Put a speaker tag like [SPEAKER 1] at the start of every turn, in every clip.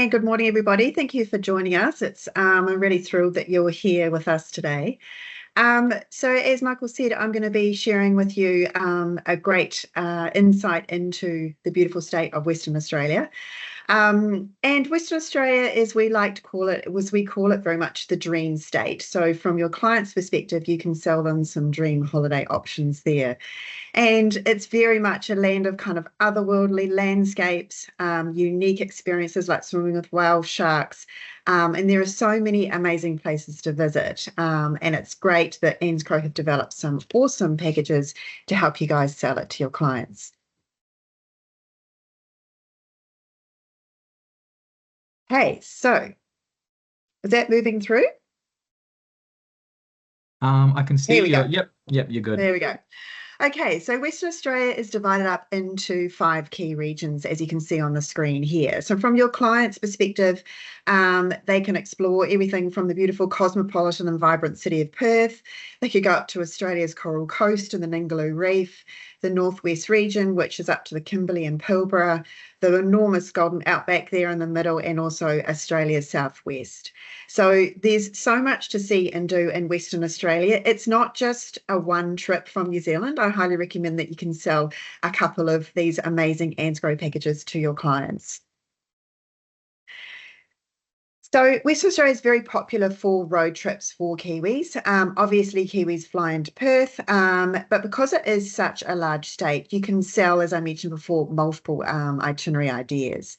[SPEAKER 1] and good morning, everybody. Thank you for joining us. I'm really thrilled that you're here with us today. So as Michael said, I'm going to be sharing with you a great insight into the beautiful state of Western Australia. And Western Australia, as we like to call it, we call it very much the dream state. So from your client's perspective, you can sell them some dream holiday options there. And it's very much a land of kind of otherworldly landscapes, unique experiences like swimming with whale sharks. And there are so many amazing places to visit. And it's great that ANZCRO have developed some awesome packages to help you guys sell it to your clients. Okay, so is that moving through?
[SPEAKER 2] I can see
[SPEAKER 1] Here we
[SPEAKER 2] you.
[SPEAKER 1] go.
[SPEAKER 2] Yep, you're good.
[SPEAKER 1] There we go. Okay, so Western Australia is divided up into 5 key regions, as you can see on the screen here. So from your client's perspective, they can explore everything from the beautiful cosmopolitan and vibrant city of Perth. They could go up to Australia's Coral Coast and the Ningaloo Reef, the Northwest region, which is up to the Kimberley and Pilbara, the enormous Golden Outback there in the middle, and also Australia's southwest. So there's so much to see and do in Western Australia. It's not just a one trip from New Zealand. I highly recommend that you can sell a couple of these amazing ANZCRO packages to your clients. So Western Australia is very popular for road trips for Kiwis. Obviously, Kiwis fly into Perth, but because it is such a large state, you can sell, as I mentioned before, multiple itinerary ideas.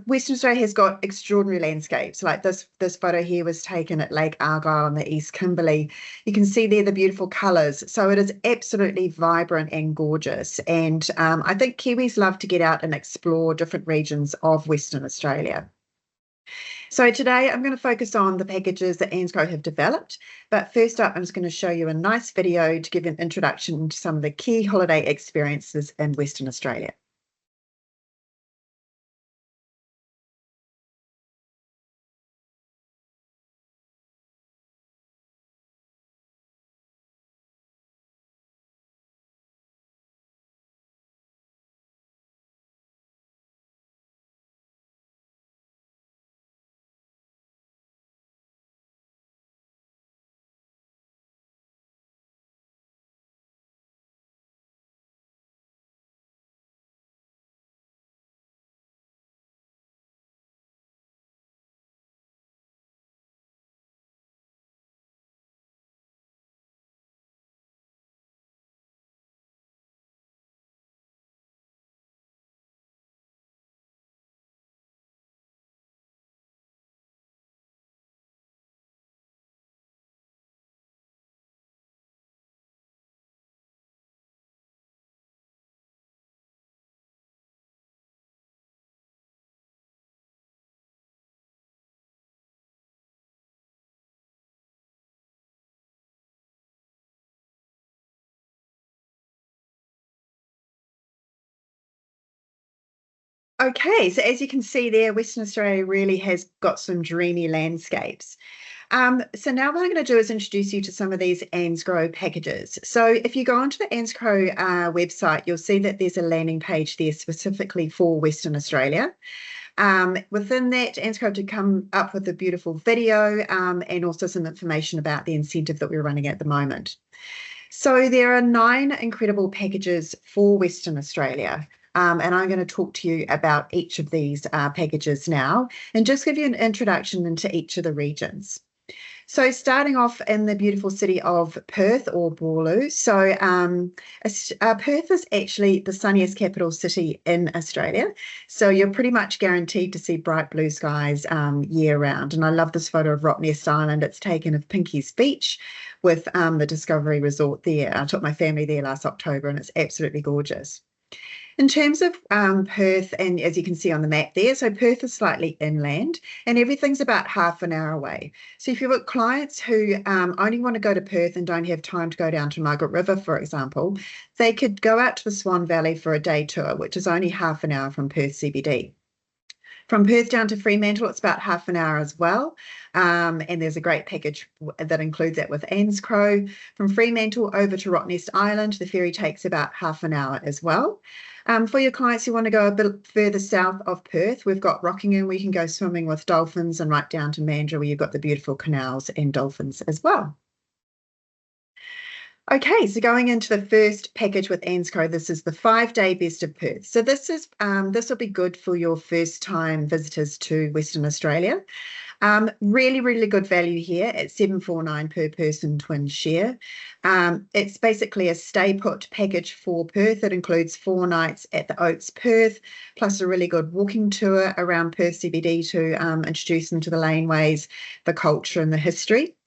[SPEAKER 1] Western Australia has got extraordinary landscapes. Like this photo here was taken at Lake Argyll in the East Kimberley. You can see there the beautiful colours. So it is absolutely vibrant and gorgeous. And I think Kiwis love to get out and explore different regions of Western Australia. So today I'm going to focus on the packages that ANZCRO have developed, but first up I'm just going to show you a nice video to give you an introduction to some of the key holiday experiences in Western Australia. Okay, so as you can see there, Western Australia really has got some dreamy landscapes. So now what I'm going to do is introduce you to some of these ANZCRO packages. So if you go onto the ANZCRO website, you'll see that there's a landing page there specifically for Western Australia. Within that, ANZCRO to come up with a beautiful video and also some information about the incentive that we're running at the moment. So there are 9 incredible packages for Western Australia. And I'm going to talk to you about each of these packages now and just give you an introduction into each of the regions. So starting off in the beautiful city of Perth or Boorloo. So Perth is actually the sunniest capital city in Australia. So you're pretty much guaranteed to see bright blue skies year round. And I love this photo of Rottnest Island. It's taken of Pinky's Beach with the Discovery Resort there. I took my family there last October and it's absolutely gorgeous. In terms of Perth, and as you can see on the map there, so Perth is slightly inland and everything's about half an hour away. So if you've got clients who only want to go to Perth and don't have time to go down to Margaret River, for example, they could go out to the Swan Valley for a day tour, which is only half an hour from Perth CBD. From Perth down to Fremantle, it's about half an hour as well. And there's a great package that includes that with ANZCRO. From Fremantle over to Rottnest Island, the ferry takes about half an hour as well. For your clients who want to go a bit further south of Perth, we've got Rockingham where you can go swimming with dolphins, and right down to Mandurah where you've got the beautiful canals and dolphins as well. Okay, so going into the first package with ANZCRO, this is the 5-day best of Perth. So this will be good for your first time visitors to Western Australia. Really good value here at $749 per person twin share. It's basically a stay put package for Perth. It includes 4 nights at the Oaks Perth, plus a really good walking tour around Perth CBD to introduce them to the laneways, the culture and the history.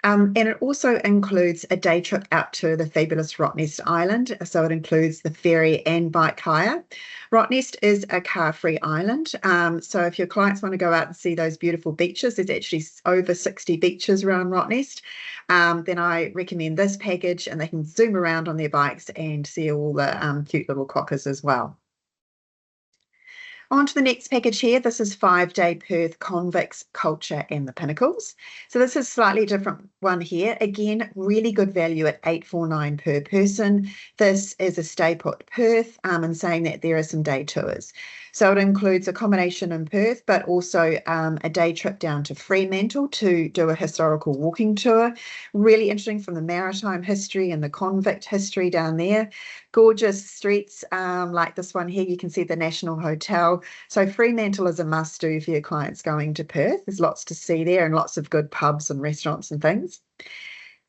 [SPEAKER 1] And it also includes a day trip out to the fabulous Rottnest Island. So it includes the ferry and bike hire. Rottnest is a car-free island. So if your clients want to go out and see those beautiful beaches, there's actually over 60 beaches around Rottnest, then I recommend this package, and they can zoom around on their bikes and see all the cute little quokkas as well. On to the next package here. This is 5-day Perth Convicts, Culture and the Pinnacles. So this is a slightly different one here. Again, really good value at $849 per person. This is a stay put Perth, and saying that there are some day tours. So it includes accommodation in Perth, but also a day trip down to Fremantle to do a historical walking tour. Really interesting from the maritime history and the convict history down there. Gorgeous streets like this one here. You can see the National Hotel. So Fremantle is a must-do for your clients going to Perth. There's lots to see there and lots of good pubs and restaurants and things.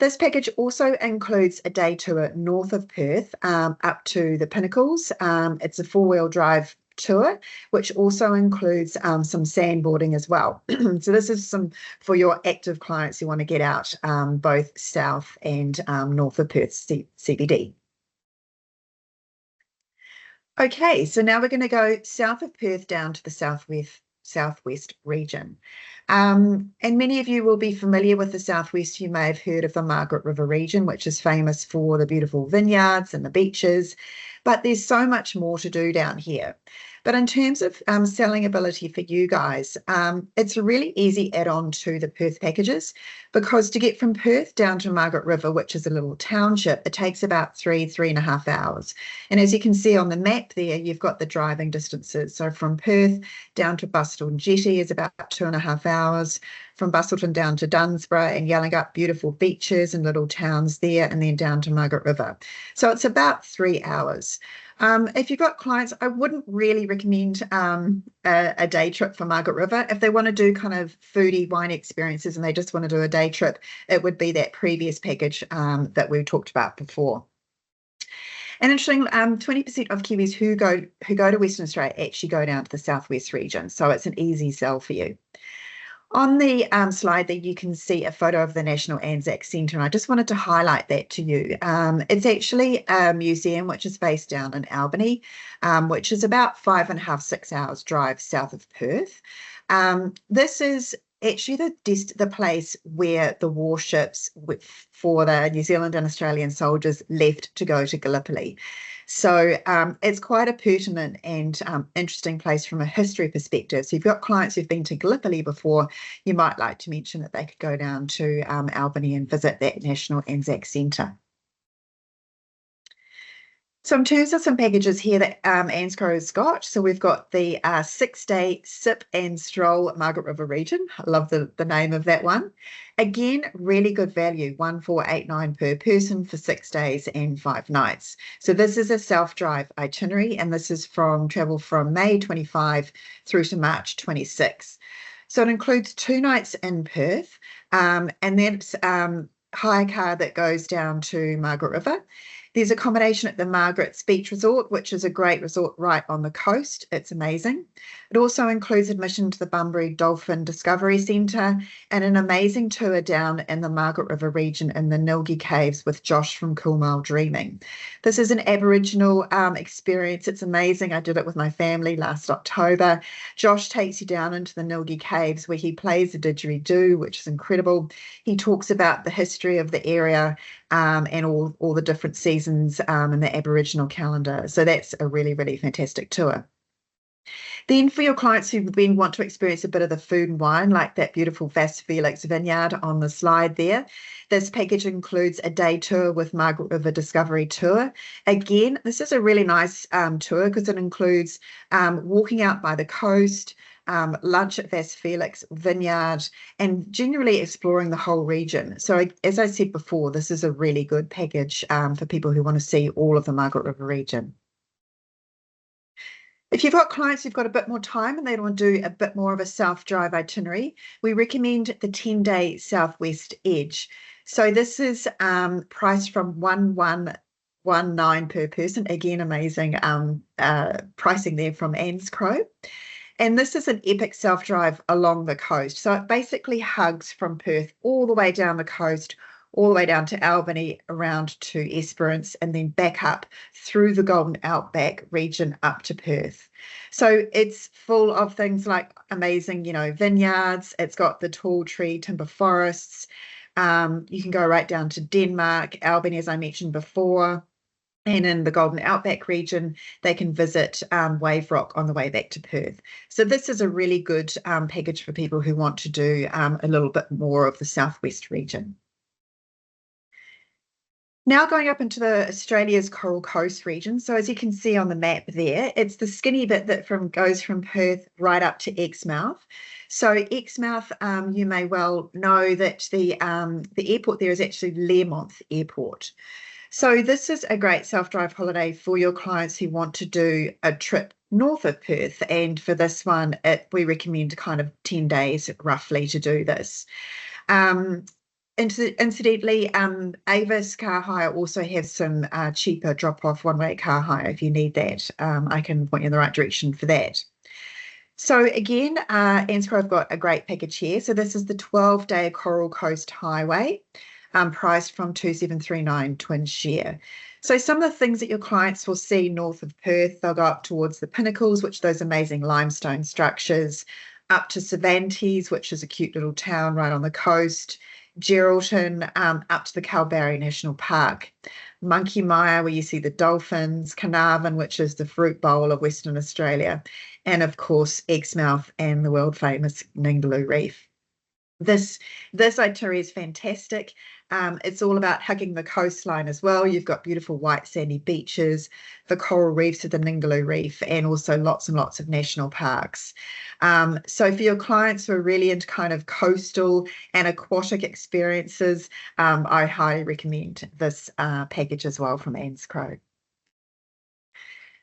[SPEAKER 1] This package also includes a day tour north of Perth up to the Pinnacles. It's a 4-wheel drive tour, which also includes some sandboarding as well. So this is some for your active clients who want to get out both south and north of Perth CBD. Okay, so now we're going to go south of Perth down to the southwest region. And many of you will be familiar with the southwest. You may have heard of the Margaret River region, which is famous for the beautiful vineyards and the beaches, but there's so much more to do down here. But in terms of selling ability for you guys, it's a really easy add-on to the Perth packages, because to get from Perth down to Margaret River, which is a little township, it takes about 3.5 hours. And as you can see on the map there, you've got the driving distances. So from Perth down to Busselton Jetty is about 2.5 hours. From Busselton down to Dunsborough and Yallingup, beautiful beaches and little towns there, and then down to Margaret River. So it's about 3 hours. If you've got clients, I wouldn't really recommend a day trip for Margaret River. If they want to do kind of foodie wine experiences and they just want to do a day trip, it would be that previous package that we talked about before. And interesting, 20% of Kiwis who go to Western Australia actually go down to the southwest region. So it's an easy sell for you. On the slide there, you can see a photo of the National Anzac Centre, and I just wanted to highlight that to you. It's actually a museum which is based down in Albany, which is about 5.5, 6 hours drive south of Perth. This is actually the place where the warships for the New Zealand and Australian soldiers left to go to Gallipoli. So it's quite a pertinent and interesting place from a history perspective. So if you've got clients who've been to Gallipoli before, you might like to mention that they could go down to Albany and visit that National Anzac Centre. So in terms of some packages here that ANZCRO has got, so we've got the 6-day Sip and Stroll Margaret River region. I love the name of that one. Again, really good value, $1,489 per person for 6 days and 5 nights. So this is a self-drive itinerary, and this is travel from May 25 through to March 26. So it includes 2 nights in Perth, and then it's hire car that goes down to Margaret River. There's accommodation at the Margaret's Beach Resort, which is a great resort right on the coast. It's amazing. It also includes admission to the Bunbury Dolphin Discovery Centre and an amazing tour down in the Margaret River region in the Nilgi Caves with Josh from Cool Mile Dreaming. This is an Aboriginal experience. It's amazing. I did it with my family last October. Josh takes you down into the Nilgi Caves where he plays the didgeridoo, which is incredible. He talks about the history of the area and all the different seasons in the Aboriginal calendar. So that's a really, really fantastic tour. Then for your clients who then want to experience a bit of the food and wine, like that beautiful Vas Felix vineyard on the slide there, this package includes a day tour with Margaret River Discovery Tour. Again, this is a really nice tour because it includes walking out by the coast, lunch at Vas Felix Vineyard, and generally exploring the whole region. So as I said before, this is a really good package for people who want to see all of the Margaret River region. If you've got clients who've got a bit more time and they want to do a bit more of a self-drive itinerary, we recommend the 10-day Southwest Edge. So this is priced from 1,119 per person. Again, amazing pricing there from ANZCRO. And this is an epic self-drive along the coast. So it basically hugs from Perth all the way down the coast, all the way down to Albany, around to Esperance, and then back up through the Golden Outback region up to Perth. So it's full of things like amazing, vineyards. It's got the tall tree timber forests. You can go right down to Denmark, Albany, as I mentioned before. And in the Golden Outback region, they can visit Wave Rock on the way back to Perth. So this is a really good package for people who want to do a little bit more of the Southwest region. Now going up into Australia's Coral Coast region. So as you can see on the map there, it's the skinny bit that goes from Perth right up to Exmouth. So Exmouth, you may well know that the airport there is actually Learmonth Airport. So this is a great self-drive holiday for your clients who want to do a trip north of Perth. And for this one, we recommend kind of 10 days roughly to do this. Incidentally, Avis car hire also has some cheaper drop-off one-way car hire if you need that. I can point you in the right direction for that. So again, ANZCRO have got a great package here. So this is the 12-day Coral Coast Highway, priced from 2,739 twin share. So some of the things that your clients will see north of Perth, they'll go up towards the Pinnacles, which are those amazing limestone structures, up to Cervantes, which is a cute little town right on the coast, Geraldton, up to the Kalbarri National Park, Monkey Mire, where you see the dolphins, Carnarvon, which is the fruit bowl of Western Australia, and of course Exmouth and the world famous Ningaloo Reef. This itinerary is fantastic. It's all about hugging the coastline as well. You've got beautiful white sandy beaches, the coral reefs of the Ningaloo Reef, and also lots and lots of national parks. So for your clients who are really into kind of coastal and aquatic experiences, I highly recommend this package as well from ANZCRO.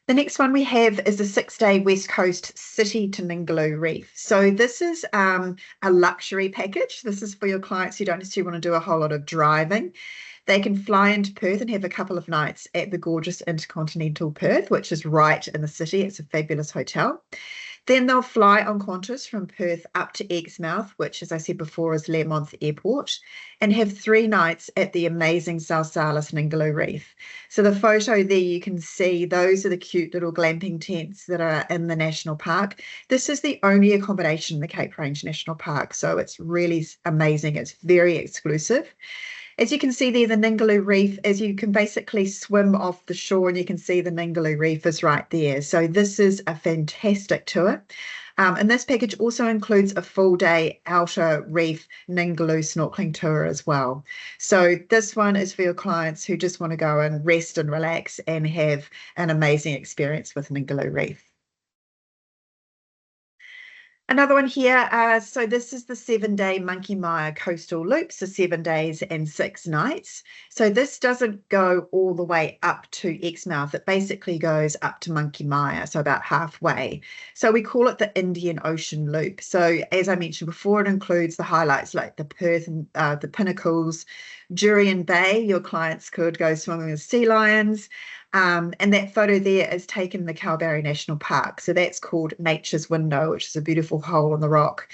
[SPEAKER 1] The next one we have is a 6-day West Coast City to Ningaloo Reef. So this is a luxury package. This is for your clients who don't necessarily want to do a whole lot of driving. They can fly into Perth and have a couple of nights at the gorgeous Intercontinental Perth, which is right in the city. It's a fabulous hotel. Then they'll fly on Qantas from Perth up to Exmouth, which, as I said before, is Learmonth Airport, and have 3 nights at the amazing Salsalis Ningaloo Reef. So the photo there, you can see those are the cute little glamping tents that are in the national park. This is the only accommodation in the Cape Range National Park, so it's really amazing. It's very exclusive. As you can see there, the Ningaloo Reef, as you can basically swim off the shore and you can see the Ningaloo Reef is right there. So this is a fantastic tour. And this package also includes a full day outer reef Ningaloo snorkeling tour as well. So this one is for your clients who just want to go and rest and relax and have an amazing experience with Ningaloo Reef. Another one here, so this is the 7-day Monkey Mire Coastal Loop, so 7 days and 6 nights. So this doesn't go all the way up to Exmouth. It basically goes up to Monkey Mire, so about halfway. So we call it the Indian Ocean Loop. So as I mentioned before, it includes the highlights like the Perth and the Pinnacles, Jurien Bay. Your clients could go swimming with sea lions. And that photo there is taken in the Kalbarri National Park. So that's called Nature's Window, which is a beautiful hole in the rock.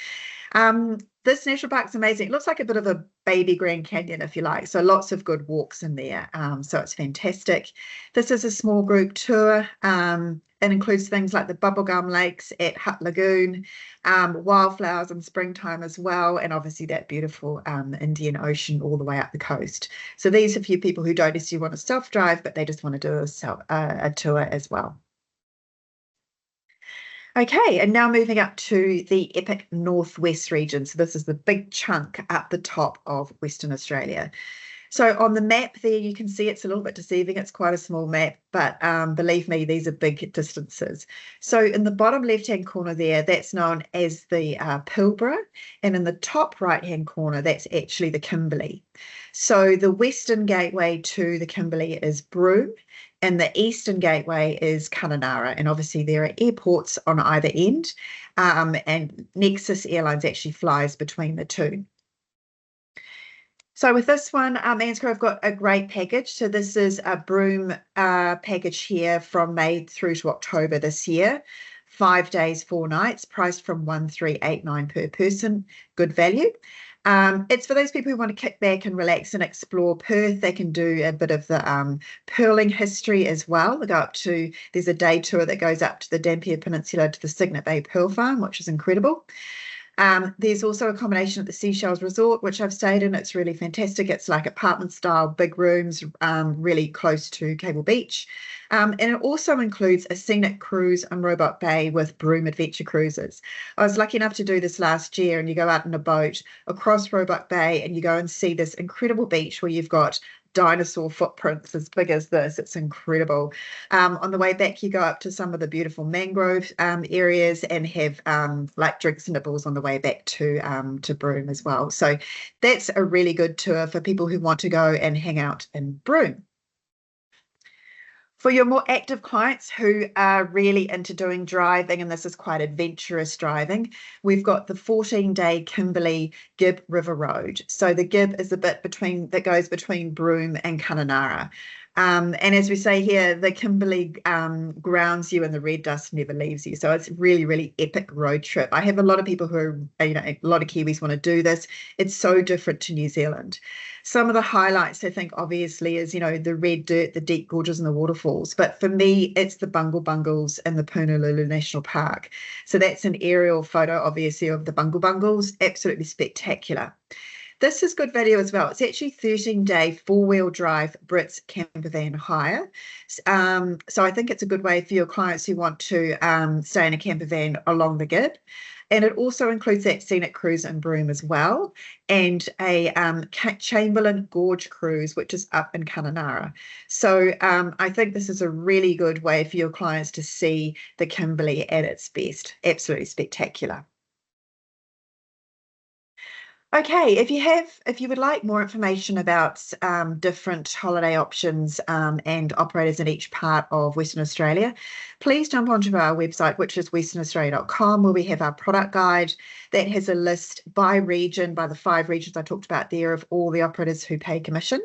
[SPEAKER 1] This national park is amazing. It looks like a bit of a baby Grand Canyon, if you like. So lots of good walks in there. So it's fantastic. This is a small group tour. It includes things like the bubblegum lakes at Hutt Lagoon, wildflowers in springtime as well, and obviously that beautiful Indian Ocean all the way up the coast. So these are for people who don't necessarily want to self-drive, but they just want to do a tour as well. Okay, and now moving up to the epic northwest region. So this is the big chunk up the top of Western Australia. So on the map there, you can see it's a little bit deceiving. It's quite a small map, but believe me, these are big distances. So in the bottom left-hand corner there, that's known as the Pilbara, and in the top right-hand corner, that's actually the Kimberley. So the western gateway to the Kimberley is Broome, and the eastern gateway is Kununurra. And obviously there are airports on either end, and Nexus Airlines actually flies between the two. So with this one, ANZCRO have got a great package. So this is a Broome package here from May through to October this year. 5 days, 4 nights, priced from 1,389 per person. Good value. It's for those people who want to kick back and relax and explore Perth. They can do a bit of the pearling history as well. They go up to, there's a day tour that goes up to the Dampier Peninsula to the Cygnet Bay Pearl Farm, which is incredible. There's also accommodation at the Seashells Resort, which I've stayed in. It's really fantastic. It's like apartment style, big rooms, really close to Cable Beach. And it also includes a scenic cruise on Roebuck Bay with Broome Adventure Cruises. I was lucky enough to do this last year, and you go out in a boat across Roebuck Bay and you go and see this incredible beach where you've got dinosaur footprints as big as this. It's incredible. On the way back, you go up to some of the beautiful mangrove areas and have like drinks and nibbles on the way back to Broome as well. So that's a really good tour for people who want to go and hang out in Broome. For your more active clients who are really into doing driving, and this is quite adventurous driving, we've got the 14-day Kimberley Gib River Road. So the Gib is a bit between that goes between Broome and Kununurra. And as we say here, the Kimberley grounds you and the red dust never leaves you. So it's really, really epic road trip. I have a lot of people who are, a lot of Kiwis want to do this. It's so different to New Zealand. Some of the highlights, I think, obviously, is, the red dirt, the deep gorges and the waterfalls. But for me, it's the Bungle Bungles and the Punalulu National Park. So that's an aerial photo, obviously, of the Bungle Bungles. Absolutely spectacular. This is good value as well. It's actually 13-day four-wheel drive Brits camper van hire. So I think it's a good way for your clients who want to stay in a camper van along the Gib. And it also includes that scenic cruise in Broome as well, and a Chamberlain Gorge cruise, which is up in Kununurra. So I think this is a really good way for your clients to see the Kimberley at its best. Absolutely spectacular. Okay, if you would like more information about different holiday options and operators in each part of Western Australia, please jump onto our website, which is westernaustralia.com, where we have our product guide that has a list by region, by the 5 regions I talked about there, of all the operators who pay commission.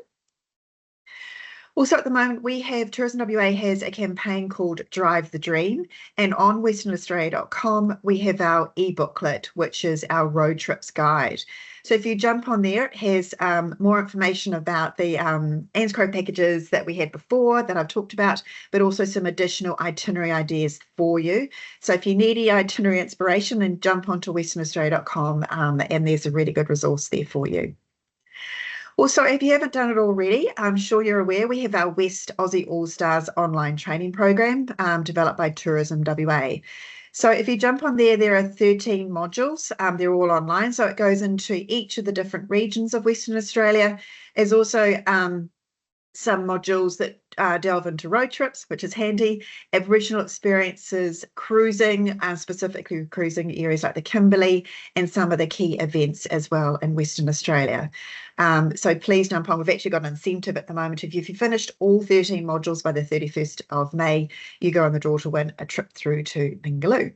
[SPEAKER 1] Also, at the moment, we have Tourism WA has a campaign called Drive the Dream, and on westernaustralia.com, we have our e-booklet, which is our road trips guide. So if you jump on there, it has more information about the ANZCRO packages that we had before that I've talked about, but also some additional itinerary ideas for you. So if you need any itinerary inspiration, then jump onto westernaustralia.com, and there's a really good resource there for you. Also, if you haven't done it already, I'm sure you're aware we have our West Aussie All-Stars online training program developed by Tourism WA. So if you jump on there, there are 13 modules. They're all online. So it goes into each of the different regions of Western Australia. There's also some modules that delve into road trips, which is handy, Aboriginal experiences, cruising, specifically cruising areas like the Kimberley, and some of the key events as well in Western Australia. So please jump on. We've actually got an incentive at the moment. If you've finished all 13 modules by the 31st of May, you go on the draw to win a trip through to Ningaloo.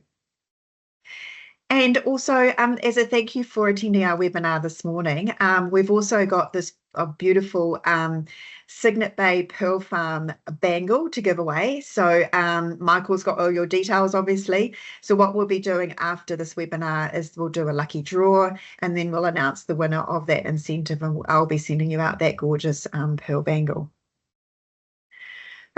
[SPEAKER 1] And also, as a thank you for attending our webinar this morning, we've also got this beautiful Cygnet Bay Pearl Farm bangle to give away. So Michael's got all your details, obviously. So what we'll be doing after this webinar is we'll do a lucky draw, and then we'll announce the winner of that incentive, and I'll be sending you out that gorgeous pearl bangle.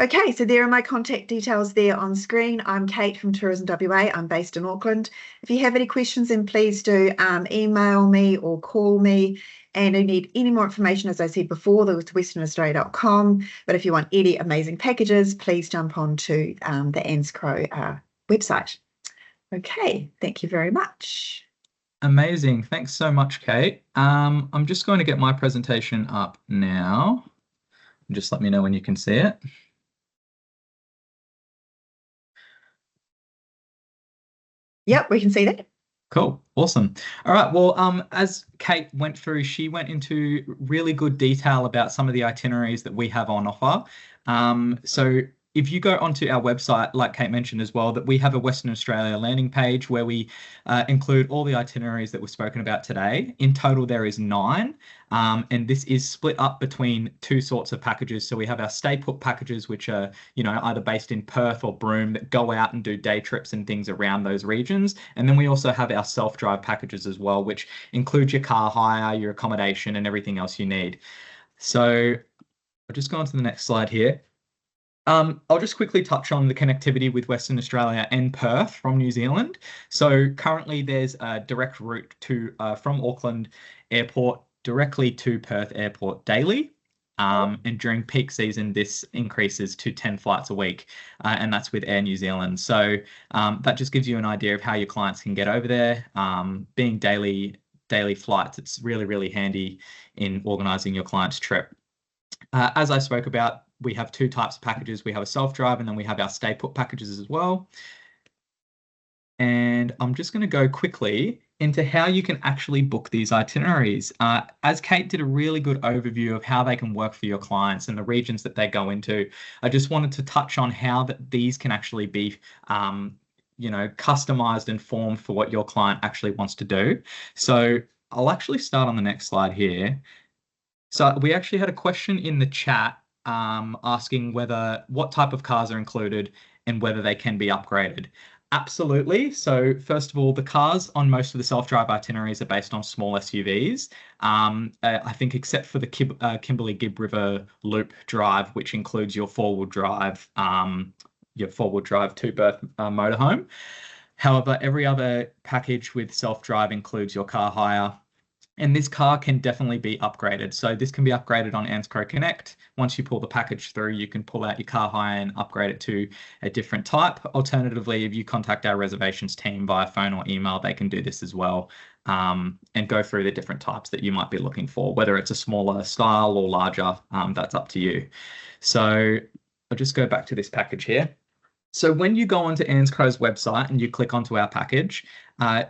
[SPEAKER 1] Okay, so there are my contact details there on screen. I'm Kate from Tourism WA. I'm based in Auckland. If you have any questions, then please do email me or call me. And if you need any more information, as I said before, there was westernaustralia.com. But if you want any amazing packages, please jump on to the ANZCRO website. Okay, thank you very much.
[SPEAKER 2] Amazing. Thanks so much, Kate. I'm just going to get my presentation up now. Just let me know when you can see it.
[SPEAKER 1] Yep, we can see that.
[SPEAKER 2] Cool. Awesome. All right. Well, as Kate went through, she went into really good detail about some of the itineraries that we have on offer. So if you go onto our website, like Kate mentioned as well, that we have a Western Australia landing page where we include all the itineraries that we've spoken about today. In total, there is 9. And this is split up between 2 sorts of packages. So we have our stay put packages, which are, either based in Perth or Broome, that go out and do day trips and things around those regions. And then we also have our self-drive packages as well, which include your car hire, your accommodation, and everything else you need. So I'll just go on to the next slide here. I'll just quickly touch on the connectivity with Western Australia and Perth from New Zealand. So currently there's a direct route from Auckland Airport directly to Perth Airport daily. And during peak season, this increases to 10 flights a week, and that's with Air New Zealand. So that just gives you an idea of how your clients can get over there. Being daily flights, it's really, really handy in organising your client's trip. As I spoke about, we have 2 types of packages. We have a self-drive, and then we have our stay put packages as well. And I'm just going to go quickly into how you can actually book these itineraries. As Kate did a really good overview of how they can work for your clients and the regions that they go into, I just wanted to touch on how these can actually be customized and formed for what your client actually wants to do. So I'll actually start on the next slide here. So we actually had a question in the chat asking what type of cars are included and whether they can be upgraded. Absolutely. So first of all, the cars on most of the self-drive itineraries are based on small SUVs. I think except for the Kimberley Gibb River Loop Drive, which includes your four-wheel drive 2-berth motorhome. However, every other package with self-drive includes your car hire. And this car can definitely be upgraded. So this can be upgraded on ANZCRO Connect. Once you pull the package through, you can pull out your car hire and upgrade it to a different type. Alternatively, if you contact our reservations team via phone or email, they can do this as well, and go through the different types that you might be looking for, whether it's a smaller style or larger, that's up to you. So I'll just go back to this package here. So when you go onto ANZCRO's website and you click onto our package,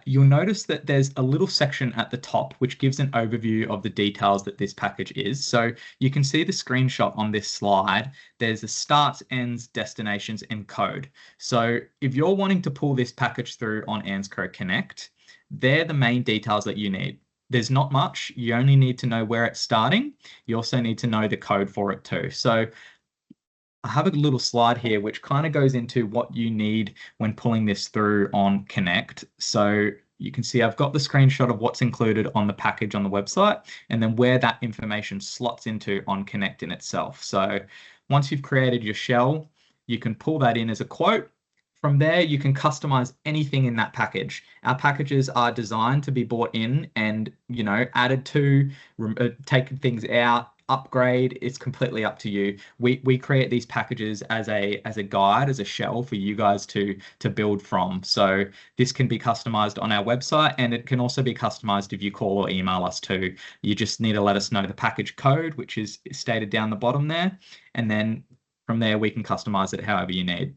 [SPEAKER 2] you'll notice that there's a little section at the top which gives an overview of the details that this package is. So you can see the screenshot on this slide. There's the starts, ends, destinations, and code. So if you're wanting to pull this package through on ANZCRO Connect, they're the main details that you need. There's not much. You only need to know where it's starting. You also need to know the code for it too. So I have a little slide here which kind of goes into what you need when pulling this through on Connect. So you can see I've got the screenshot of what's included on the package on the website and then where that information slots into on Connect in itself. So once you've created your shell, you can pull that in as a quote. From there, you can customize anything in that package. Our packages are designed to be bought in and, added to, taken things out, upgrade. It's completely up to you. We create these packages as a guide, as a shell for you guys to build from. So this can be customized on our website, and it can also be customized if you call or email us too. You just need to let us know the package code, which is stated down the bottom there, and then from there we can customize it however you need.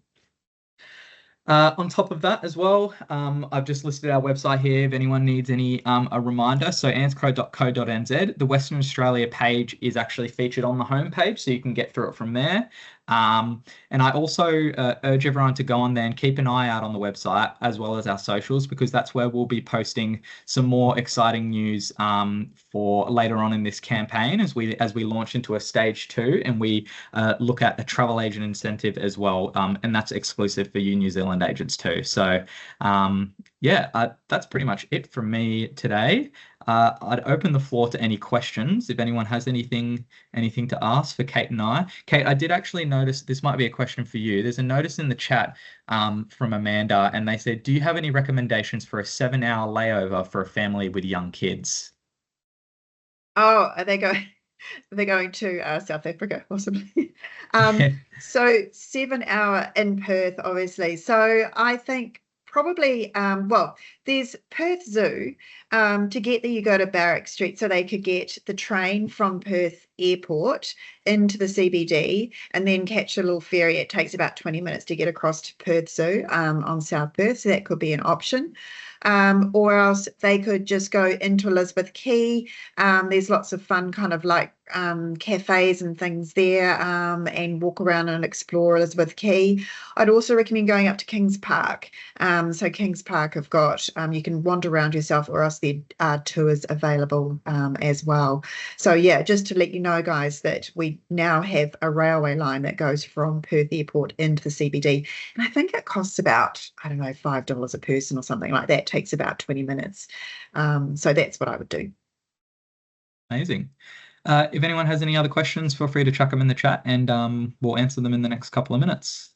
[SPEAKER 2] On top of that as well, I've just listed our website here if anyone needs a reminder. So anzcro.co.nz, the Western Australia page is actually featured on the homepage, so you can get through it from there. And I also urge everyone to go on there and keep an eye out on the website as well as our socials, because that's where we'll be posting some more exciting news for later on in this campaign as we launch into a stage 2 and we look at a travel agent incentive as well, and that's exclusive for you New Zealand agents too. So that's pretty much it from me today. I'd open the floor to any questions if anyone has anything to ask for Kate and I. Kate, I did actually notice, this might be a question for you. There's a notice in the chat from Amanda, and they said, do you have any recommendations for a 7-hour layover for a family with young kids?
[SPEAKER 1] Oh, they're going to South Africa, possibly. So 7-hour in Perth, obviously. So I think probably, well, there's Perth Zoo. To get there, you go to Barrack Street, so they could get the train from Perth Airport into the CBD and then catch a little ferry. It takes about 20 minutes to get across to Perth Zoo on South Perth, so that could be an option. Or else they could just go into Elizabeth Quay. There's lots of fun kind of like cafes and things there, and walk around and explore Elizabeth Quay. I'd also recommend going up to Kings Park. So Kings Park have got, you can wander around yourself, or else there are tours available as well. So yeah, just to let you know, guys, that we now have a railway line that goes from Perth Airport into the CBD. And I think it costs about, I don't know, $5 a person or something like that. It takes about 20 minutes. So that's what I would do.
[SPEAKER 2] Amazing. If anyone has any other questions, feel free to chuck them in the chat, and we'll answer them in the next couple of minutes.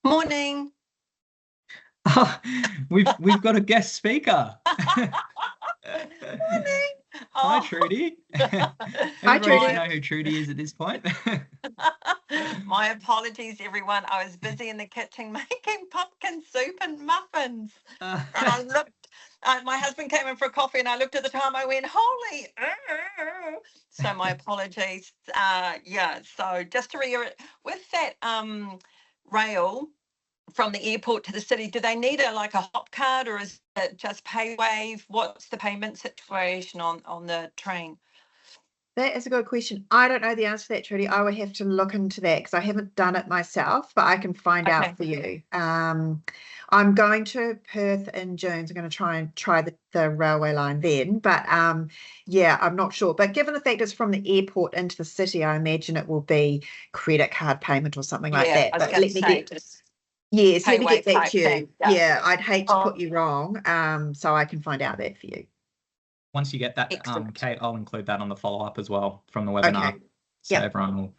[SPEAKER 3] Morning.
[SPEAKER 2] We've got a guest speaker.
[SPEAKER 3] Morning.
[SPEAKER 2] Hi, Trudy.
[SPEAKER 1] Hi,
[SPEAKER 2] Everybody
[SPEAKER 1] Trudy.
[SPEAKER 2] should know who Trudy is at this point.
[SPEAKER 3] My apologies, everyone. I was busy in the kitchen making pumpkin soup and muffins. And I looked, my husband came in for a coffee, and I looked at the time. I went, holy. So my apologies. Yeah, so just to reiterate, with that rail from the airport to the city, do they need like a hop card, or is it just pay wave? What's the payment situation on the train?
[SPEAKER 1] That is a good question. I don't know the answer to that, Trudy. I would have to look into that because I haven't done it myself, but I can find out for you. I'm going to Perth in June, so I'm going to try the railway line then. But yeah, I'm not sure. But given the fact it's from the airport into the city, I imagine it will be credit card payment or something like that.
[SPEAKER 3] I was
[SPEAKER 1] But
[SPEAKER 3] going
[SPEAKER 1] let
[SPEAKER 3] to
[SPEAKER 1] me
[SPEAKER 3] say,
[SPEAKER 1] get
[SPEAKER 3] just
[SPEAKER 1] yes, let me
[SPEAKER 3] paywave
[SPEAKER 1] get back
[SPEAKER 3] type
[SPEAKER 1] to you.
[SPEAKER 3] thing.
[SPEAKER 1] Yeah, I'd hate to
[SPEAKER 3] Oh.
[SPEAKER 1] put you wrong. So I can find out that for you.
[SPEAKER 2] Once you get that,
[SPEAKER 3] Excellent.
[SPEAKER 2] Kate, I'll include that on the follow-up as well from the webinar.
[SPEAKER 1] Okay.
[SPEAKER 2] So
[SPEAKER 1] Yep.
[SPEAKER 2] everyone will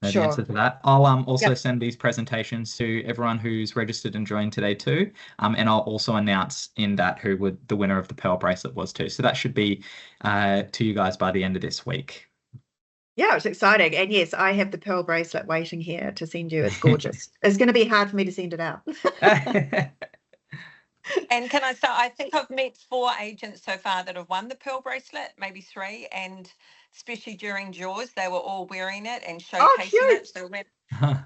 [SPEAKER 2] know the
[SPEAKER 1] Sure.
[SPEAKER 2] answer to that. I'll also
[SPEAKER 1] Yep.
[SPEAKER 2] send these presentations to everyone who's registered and joined today too. And I'll also announce in that who the winner of the Pearl bracelet was too. So that should be to you guys by the end of this week.
[SPEAKER 1] Yeah, it's exciting. And yes, I have the pearl bracelet waiting here to send you. It's gorgeous. It's going to be hard for me to send it out.
[SPEAKER 3] And can I say, I think I've met 4 agents so far that have won the Pearl bracelet, maybe 3, and especially during Jaws, they were all wearing it and showcasing
[SPEAKER 1] cute.
[SPEAKER 3] it.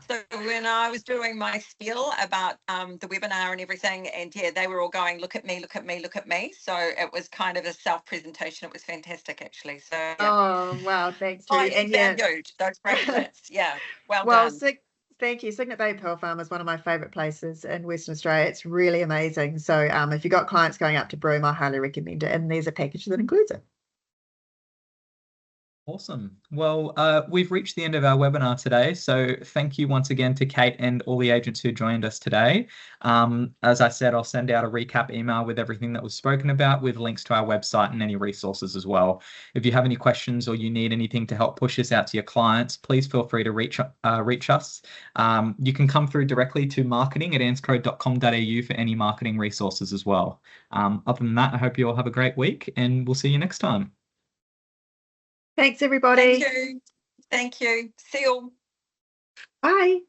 [SPEAKER 3] So when I was doing my spiel about the webinar and everything, and yeah, they were all going, look at me, look at me, look at me. So it was kind of a self-presentation. It was fantastic, actually. So yeah.
[SPEAKER 1] Oh, wow. Thanks, Trudy.
[SPEAKER 3] Highly
[SPEAKER 1] And yeah,
[SPEAKER 3] valued, those bracelets. Yeah, well
[SPEAKER 1] well,
[SPEAKER 3] done.
[SPEAKER 1] thank you. Signet Bay Pearl Farm is one of my favourite places in Western Australia. It's really amazing. So if you've got clients going up to Broome, I highly recommend it. And there's a package that includes it.
[SPEAKER 2] Awesome. Well, we've reached the end of our webinar today. So thank you once again to Kate and all the agents who joined us today. As I said, I'll send out a recap email with everything that was spoken about, with links to our website and any resources as well. If you have any questions or you need anything to help push this out to your clients, please feel free to reach us. You can come through directly to marketing@anzcro.com.au for any marketing resources as well. Other than that, I hope you all have a great week, and we'll see you next time.
[SPEAKER 1] Thanks, everybody.
[SPEAKER 3] Thank you. Thank you. See you all.
[SPEAKER 1] Bye.